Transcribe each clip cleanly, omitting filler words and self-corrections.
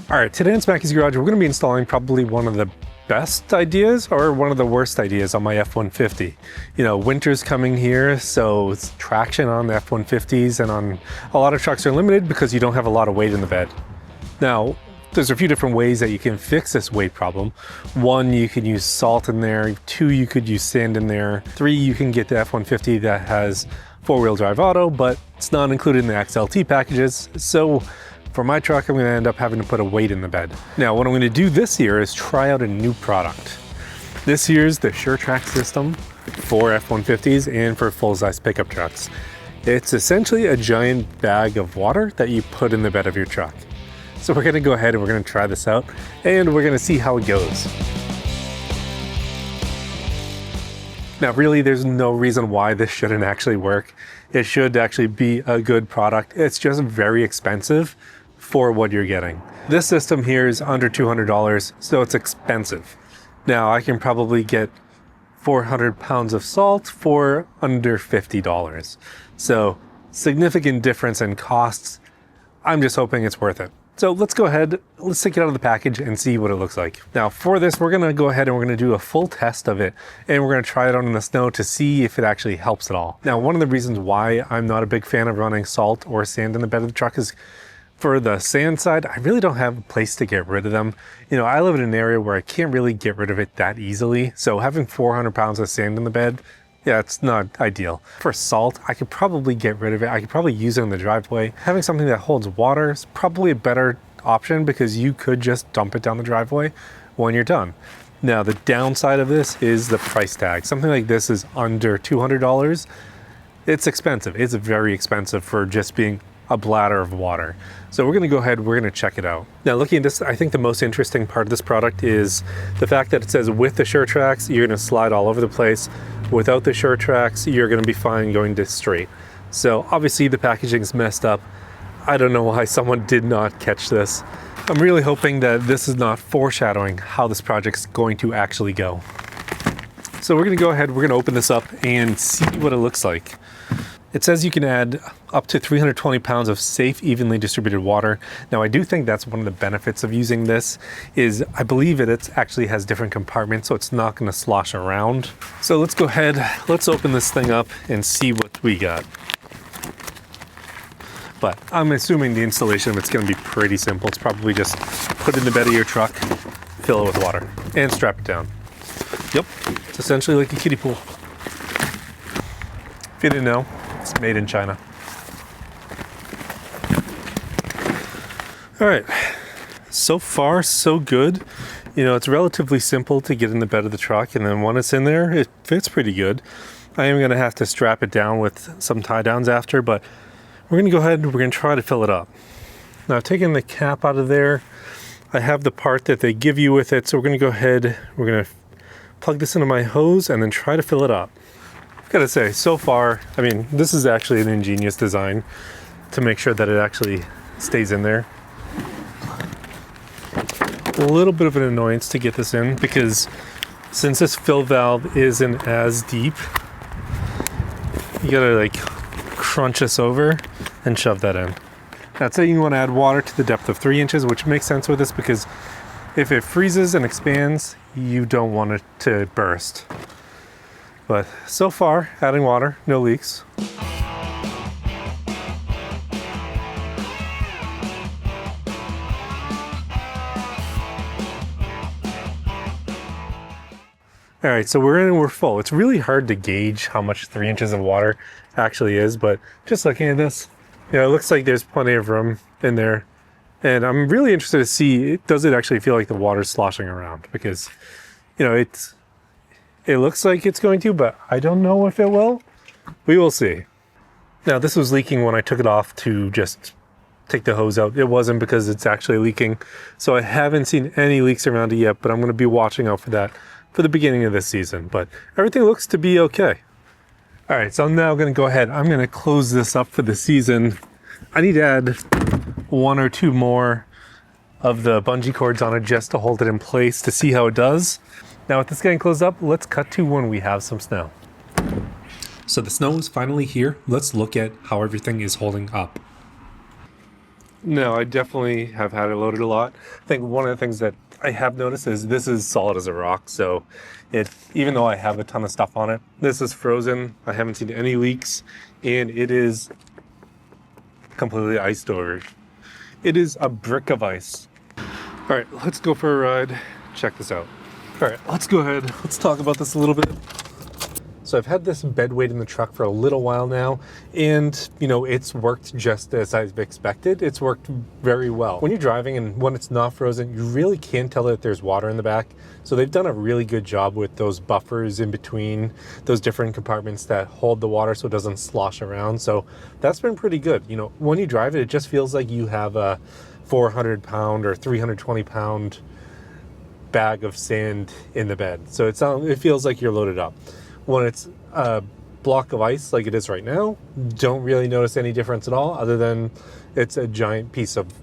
All right, today in Smackey's Garage, we're going to be installing probably one of the best ideas or one of the worst ideas on my F-150. You know, winter's coming here, so traction on the F-150s and on a lot of trucks are limited because you don't have a lot of weight in the bed. Now, there's a few different ways that you can fix this weight problem. One, you can use salt in there. Two, you could use sand in there. Three, you can get the F-150 that has four-wheel drive auto, but it's not included in the XLT packages. So for my truck, I'm going to end up having to put a weight in the bed. Now, what I'm going to do this year is try out a new product. This year's the ShurTrax system for F-150s and for full-size pickup trucks. It's essentially a giant bag of water that you put in the bed of your truck. So we're going to go ahead and we're going to try this out and we're going to see how it goes. Now, really, there's no reason why this shouldn't actually work. It should actually be a good product. It's just very expensive for what you're getting. This system here is under $200, so it's expensive. Now, I can probably get 400 pounds of salt for under $50. So, significant difference in costs. I'm just hoping it's worth it. So let's go ahead, let's take it out of the package and see what it looks like. Now for this, we're gonna go ahead and we're gonna do a full test of it and we're gonna try it out in the snow to see if it actually helps at all. Now, one of the reasons why I'm not a big fan of running salt or sand in the bed of the truck is for the sand side, I really don't have a place to get rid of them. You know, I live in an area where I can't really get rid of it that easily. So having 400 pounds of sand in the bed, yeah, it's not ideal. For salt, I could probably get rid of it. I could probably use it in the driveway. Having something that holds water is probably a better option because you could just dump it down the driveway when you're done. Now, the downside of this is the price tag. Something like this is under $200. It's expensive. It's very expensive for just being a bladder of water. So we're gonna go ahead, we're gonna check it out. Now looking at this, I think the most interesting part of this product is the fact that it says with the ShurTrax, you're gonna slide all over the place. Without the ShurTrax, you're gonna be fine going to straight. So obviously the packaging's messed up. I don't know why someone did not catch this. I'm really hoping that this is not foreshadowing how this project's going to actually go. So we're gonna go ahead, we're gonna open this up and see what it looks like. It says you can add up to 320 pounds of safe, evenly distributed water. Now, I do think that's one of the benefits of using this is I believe it actually has different compartments, so it's not going to slosh around. So let's go ahead, let's open this thing up and see what we got. But I'm assuming the installation of it's going to be pretty simple. It's probably just put it in the bed of your truck, fill it with water, and strap it down. Yep, it's essentially like a kiddie pool. If you didn't know, it's made in China. All right, so far so good. You know, it's relatively simple to get in the bed of the truck, and then when it's in there, it fits pretty good. I am gonna have to strap it down with some tie downs after, but we're gonna go ahead and we're gonna try to fill it up. Now, I've taken the cap out of there. I have the part that they give you with it, so we're gonna go ahead, we're gonna plug this into my hose and then try to fill it up. I've got to say, so far, I mean, this is actually an ingenious design to make sure that it actually stays in there. A little bit of an annoyance to get this in because since this fill valve isn't as deep, you gotta like crunch this over and shove that in. Now, say you want to add water to the depth of 3 inches, which makes sense with this because if it freezes and expands, you don't want it to burst. But so far, adding water, no leaks. All right, so we're full. It's really hard to gauge how much 3 inches of water actually is, but just looking at this, you know, it looks like there's plenty of room in there. And I'm really interested to see, does it actually feel like the water's sloshing around? Because, you know, it looks like it's going to, but I don't know if it will. We will see. Now, this was leaking when I took it off to just take the hose out. It wasn't because it's actually leaking. So I haven't seen any leaks around it yet, but I'm going to be watching out for that for the beginning of this season. But everything looks to be okay. All right, so I'm now going to go ahead. I'm going to close this up for the season. I need to add 1 or 2 more of the bungee cords on it just to hold it in place to see how it does. Now with this getting closed up, let's cut to when we have some snow. So the snow is finally here. Let's look at how everything is holding up. No, I definitely have had it loaded a lot. I think one of the things that I have noticed is this is solid as a rock. So even though I have a ton of stuff on it, this is frozen. I haven't seen any leaks, and it is completely iced over. It is a brick of ice. All right, let's go for a ride. Check this out. All right, let's go ahead. Let's talk about this a little bit. So I've had this bed weight in the truck for a little while now, and it's worked just as I've expected. It's worked very well. When you're driving and when it's not frozen, you really can't tell that there's water in the back. So they've done a really good job with those buffers in between those different compartments that hold the water so it doesn't slosh around. So that's been pretty good. When you drive it, it just feels like you have a 400-pound or 320-pound bag of sand in the bed. So it feels like you're loaded up. When it's a block of ice like it is right now, don't really notice any difference at all, other than it's a giant piece of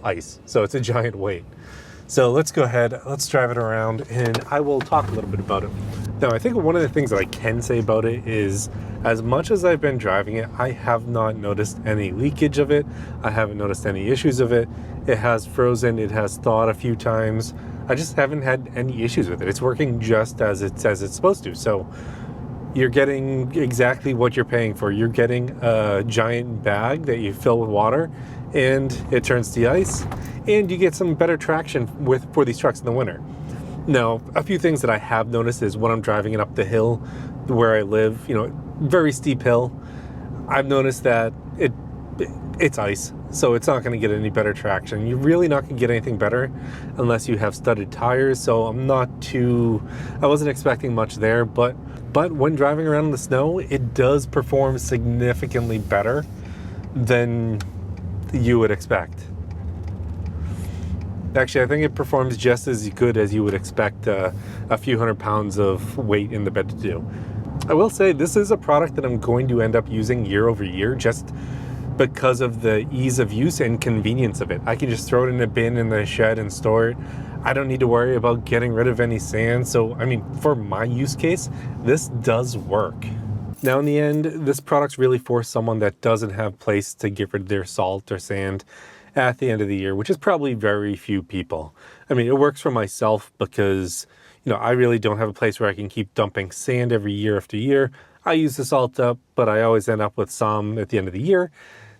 ice. So it's a giant weight. So let's go ahead, let's drive it around, and I will talk a little bit about it. Now, I think one of the things that I can say about it is, as much as I've been driving it, I have not noticed any leakage of it. I haven't noticed any issues of it. It has frozen, it has thawed a few times. I just haven't had any issues with it. It's working just as it says it's supposed to. So you're getting exactly what you're paying for. You're getting a giant bag that you fill with water, and it turns to ice, and you get some better traction for these trucks in the winter. Now, a few things that I have noticed is when I'm driving it up the hill where I live, very steep hill, I've noticed that it's ice, so it's not going to get any better traction. You're really not going to get anything better unless you have studded tires, so I wasn't expecting much there, but when driving around in the snow, it does perform significantly better than you would expect. Actually, I think it performs just as good as you would expect a few hundred pounds of weight in the bed to do. I will say this is a product that I'm going to end up using year over year, just because of the ease of use and convenience of it. I can just throw it in a bin in the shed and store it. I don't need to worry about getting rid of any sand. So, for my use case, this does work. Now, in the end, this product's really for someone that doesn't have place to get rid of their salt or sand at the end of the year, which is probably very few people. It works for myself because, I really don't have a place where I can keep dumping sand every year after year. I use the salt up, but I always end up with some at the end of the year.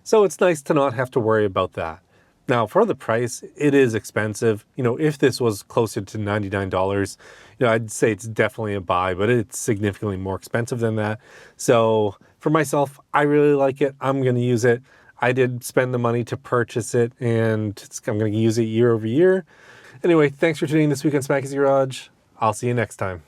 So it's nice to not have to worry about that. Now, for the price, it is expensive. If this was closer to $99, I'd say it's definitely a buy, but it's significantly more expensive than that. So for myself, I really like it. I'm going to use it. I did spend the money to purchase it, and I'm going to use it year over year. Anyway, thanks for tuning in this week on Smacky's Garage. I'll see you next time.